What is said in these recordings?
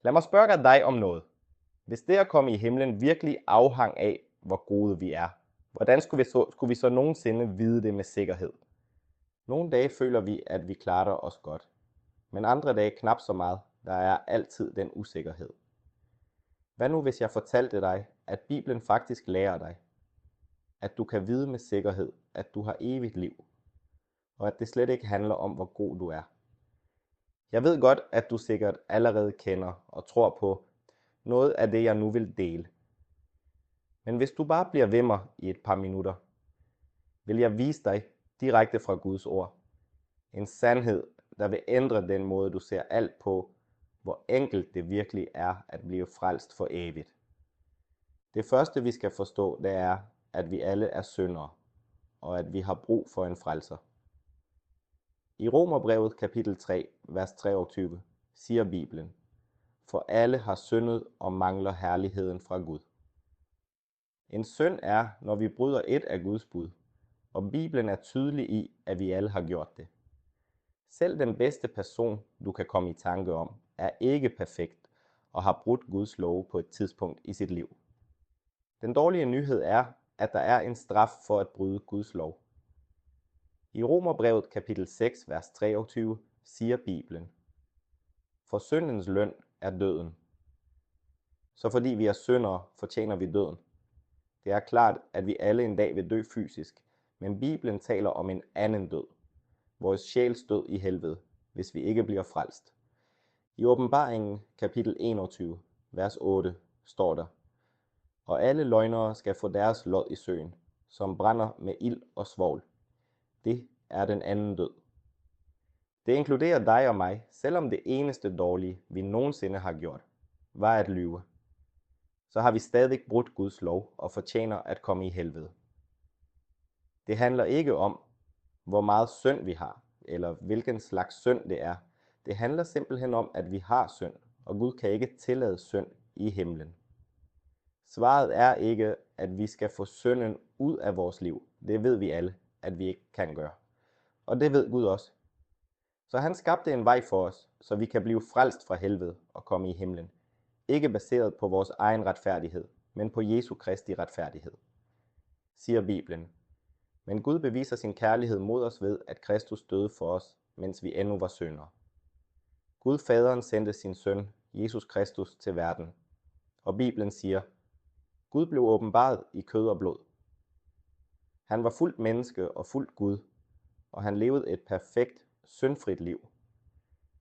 Lad mig spørge dig om noget. Hvis det at komme i himlen virkelig afhang af, hvor gode vi er, hvordan skulle vi så nogensinde vide det med sikkerhed? Nogle dage føler vi, at vi klarer os godt, men andre dage knap så meget. Der er altid den usikkerhed. Hvad nu hvis jeg fortalte dig, at Bibelen faktisk lærer dig, at du kan vide med sikkerhed, at du har evigt liv, og at det slet ikke handler om, hvor god du er. Jeg ved godt, at du sikkert allerede kender og tror på noget af det, jeg nu vil dele. Men hvis du bare bliver ved mig i et par minutter, vil jeg vise dig direkte fra Guds ord en sandhed, der vil ændre den måde, du ser alt på, hvor enkelt det virkelig er at blive frelst for evigt. Det første, vi skal forstå, det er, at vi alle er syndere, og at vi har brug for en frelser. I Romerbrevet kapitel 3, vers 23, siger Bibelen: For alle har syndet og mangler herligheden fra Gud. En synd er, når vi bryder et af Guds bud, og Bibelen er tydelig i, at vi alle har gjort det. Selv den bedste person, du kan komme i tanke om, er ikke perfekt og har brudt Guds love på et tidspunkt i sit liv. Den dårlige nyhed er, at der er en straf for at bryde Guds lov. I Romerbrevet kapitel 6, vers 23 siger Bibelen: For syndens løn er døden. Så fordi vi er syndere, fortjener vi døden. Det er klart, at vi alle en dag vil dø fysisk, men Bibelen taler om en anden død. Vores sjæls død i helvede, hvis vi ikke bliver frelst. I Åbenbaringen kapitel 21, vers 8 står der: Og alle løgnere skal få deres lod i søen, som brænder med ild og svovl. Det er den anden død. Det inkluderer dig og mig, selvom det eneste dårlige, vi nogensinde har gjort, var at lyve. Så har vi stadig brudt Guds lov og fortjener at komme i helvede. Det handler ikke om, hvor meget synd vi har, eller hvilken slags synd det er. Det handler simpelthen om, at vi har synd, og Gud kan ikke tillade synd i himlen. Svaret er ikke, at vi skal få synden ud af vores liv. Det ved vi alle, at vi ikke kan gøre. Og det ved Gud også. Så han skabte en vej for os, så vi kan blive frelst fra helvede og komme i himlen. Ikke baseret på vores egen retfærdighed, men på Jesu Kristi retfærdighed, siger Bibelen. Men Gud beviser sin kærlighed mod os ved, at Kristus døde for os, mens vi endnu var syndere. Gud Faderen sendte sin søn, Jesus Kristus, til verden. Og Bibelen siger: Gud blev åbenbaret i kød og blod. Han var fuldt menneske og fuldt Gud, og han levede et perfekt, syndfrit liv.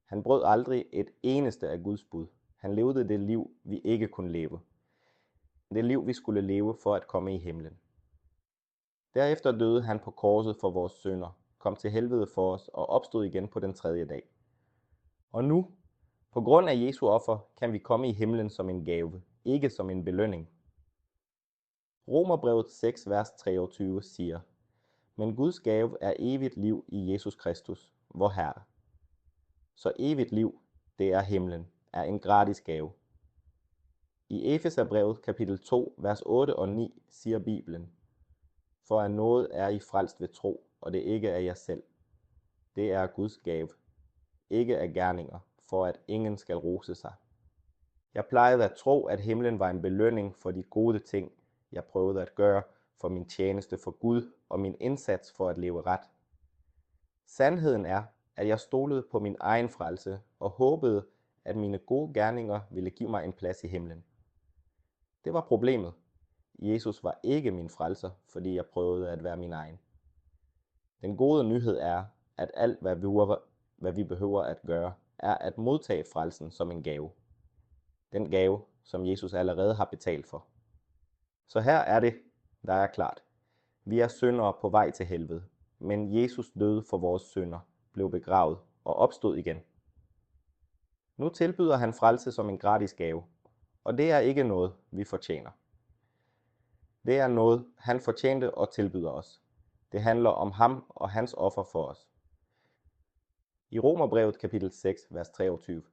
Han brød aldrig et eneste af Guds bud. Han levede det liv, vi ikke kunne leve. Det liv, vi skulle leve for at komme i himlen. Derefter døde han på korset for vores synder, kom til helvede for os og opstod igen på den tredje dag. Og nu, på grund af Jesu offer, kan vi komme i himlen som en gave, ikke som en belønning. Romerbrevet 6, vers 23 siger: Men Guds gave er evigt liv i Jesus Kristus, vor Herre. Så evigt liv, det er himlen, er en gratis gave. I Efeserbrevet kapitel 2, vers 8 og 9 siger Bibelen: For af noget er I frelst ved tro, og det ikke er jer selv. Det er Guds gave, ikke af gerninger, for at ingen skal rose sig. Jeg plejede at tro, at himlen var en belønning for de gode ting, jeg prøvede at gøre for min tjeneste for Gud og min indsats for at leve ret. Sandheden er, at jeg stolede på min egen frelse og håbede, at mine gode gerninger ville give mig en plads i himlen. Det var problemet. Jesus var ikke min frelser, fordi jeg prøvede at være min egen. Den gode nyhed er, at alt, hvad vi behøver at gøre, er at modtage frelsen som en gave. Den gave, som Jesus allerede har betalt for. Så her er det, der er klart. Vi er syndere på vej til helvede, men Jesus døde for vores synder, blev begravet og opstod igen. Nu tilbyder han frelse som en gratis gave, og det er ikke noget, vi fortjener. Det er noget, han fortjente og tilbyder os. Det handler om ham og hans offer for os. I Romerbrevet kapitel 6, vers 23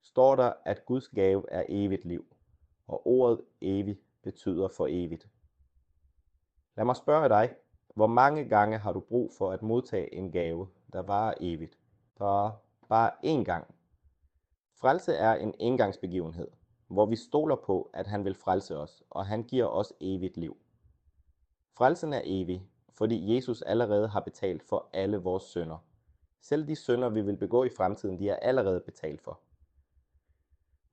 står der, at Guds gave er evigt liv, og ordet evig betyder for evigt. Lad mig spørge dig, hvor mange gange har du brug for at modtage en gave, der varer evigt? Bare én gang. Frelse er en engangsbegivenhed, hvor vi stoler på, at han vil frelse os, og han giver os evigt liv. Frelsen er evig, fordi Jesus allerede har betalt for alle vores synder. Selv de synder, vi vil begå i fremtiden, de er allerede betalt for.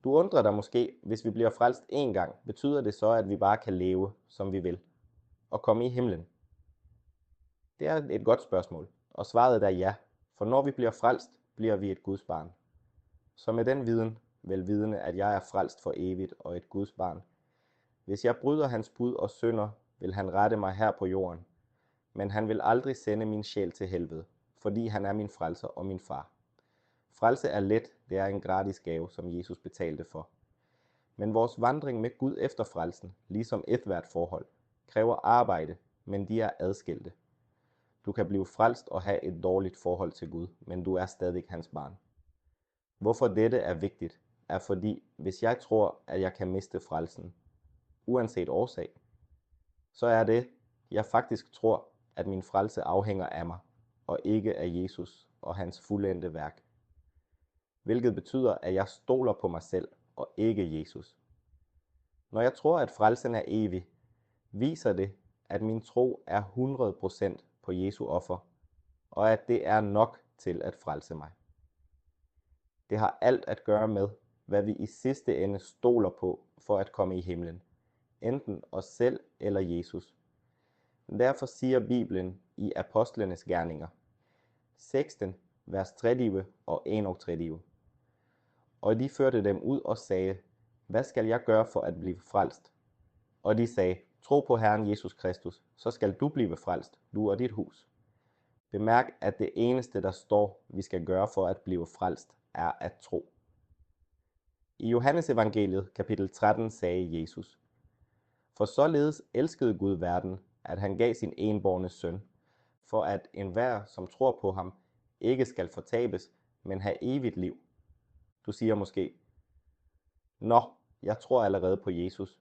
Du undrer dig måske, hvis vi bliver frelst én gang, betyder det så, at vi bare kan leve, som vi vil, og komme i himlen? Det er et godt spørgsmål, og svaret er ja, for når vi bliver frelst, bliver vi et Guds barn. Så med den viden, vel vidende, at jeg er frelst for evigt og et Guds barn. Hvis jeg bryder hans bud og synder, vil han rette mig her på jorden, men han vil aldrig sende min sjæl til helvede, fordi han er min frelser og min far. Frelse er let, det er en gratis gave, som Jesus betalte for. Men vores vandring med Gud efter frelsen, ligesom ethvert forhold, kræver arbejde, men de er adskilte. Du kan blive frelst og have et dårligt forhold til Gud, men du er stadig hans barn. Hvorfor dette er vigtigt, er fordi, hvis jeg tror, at jeg kan miste frelsen, uanset årsag, så er det, jeg faktisk tror, at min frelse afhænger af mig, og ikke af Jesus og hans fuldendte værk. Hvilket betyder, at jeg stoler på mig selv, og ikke Jesus. Når jeg tror, at frelsen er evig, viser det, at min tro er 100% på Jesu offer, og at det er nok til at frelse mig. Det har alt at gøre med, hvad vi i sidste ende stoler på for at komme i himlen, enten os selv eller Jesus. Derfor siger Bibelen i Apostlenes Gerninger, 16, vers 30 og 31. Og de førte dem ud og sagde, hvad skal jeg gøre for at blive frelst? Og de sagde, tro på Herren Jesus Kristus, så skal du blive frelst, du og dit hus. Bemærk, at det eneste, der står, vi skal gøre for at blive frelst, er at tro. I Johannes evangeliet, kapitel 13, sagde Jesus, for således elskede Gud verden, at han gav sin enbårne søn, for at enhver, som tror på ham, ikke skal fortabes, men have evigt liv. Du siger måske, nå, jeg tror allerede på Jesus.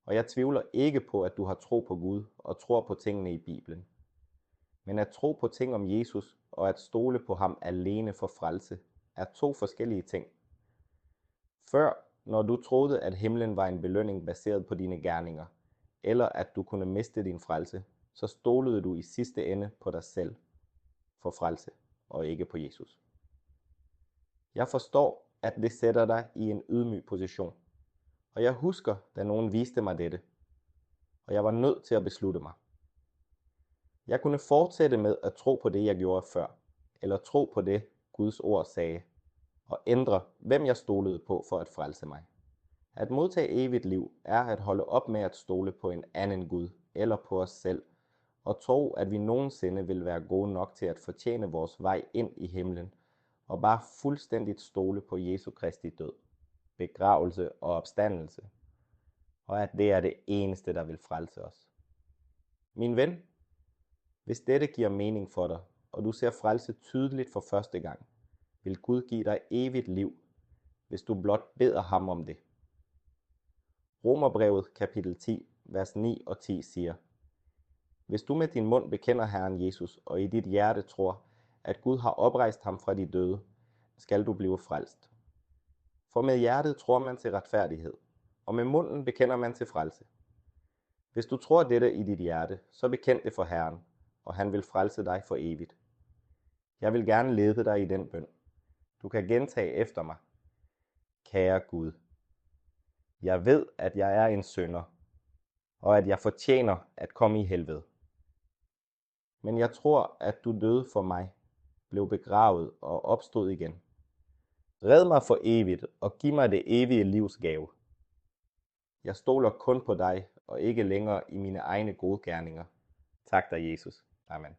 Og jeg tvivler ikke på, at du har tro på Gud og tror på tingene i Bibelen. Men at tro på ting om Jesus og at stole på ham alene for frelse, er to forskellige ting. Før, når du troede, at himlen var en belønning baseret på dine gerninger, eller at du kunne miste din frelse, så stolede du i sidste ende på dig selv for frelse, og ikke på Jesus. Jeg forstår, at det sætter dig i en ydmyg position, og jeg husker, da nogen viste mig dette, og jeg var nødt til at beslutte mig. Jeg kunne fortsætte med at tro på det, jeg gjorde før, eller tro på det, Guds ord sagde, og ændre, hvem jeg stolede på for at frelse mig. At modtage evigt liv er at holde op med at stole på en anden Gud eller på os selv, og tro, at vi nogensinde vil være gode nok til at fortjene vores vej ind i himlen, og bare fuldstændigt stole på Jesu Kristi død, begravelse og opstandelse, og at det er det eneste, der vil frelse os. Min ven, hvis dette giver mening for dig, og du ser frelse tydeligt for første gang, vil Gud give dig evigt liv, hvis du blot beder ham om det. Romerbrevet kapitel 10, vers 9 og 10 siger, hvis du med din mund bekender Herren Jesus, og i dit hjerte tror, at Gud har oprejst ham fra de døde, skal du blive frelst. For med hjertet tror man til retfærdighed, og med munden bekender man til frelse. Hvis du tror dette i dit hjerte, så bekend det for Herren, og han vil frelse dig for evigt. Jeg vil gerne lede dig i den bøn. Du kan gentage efter mig. Kære Gud, jeg ved, at jeg er en synder, og at jeg fortjener at komme i helvede. Men jeg tror, at du døde for mig, blev begravet og opstod igen. Red mig for evigt og giv mig det evige livs gave. Jeg stoler kun på dig og ikke længere i mine egne gode gerninger. Tak dig, Jesus. Amen.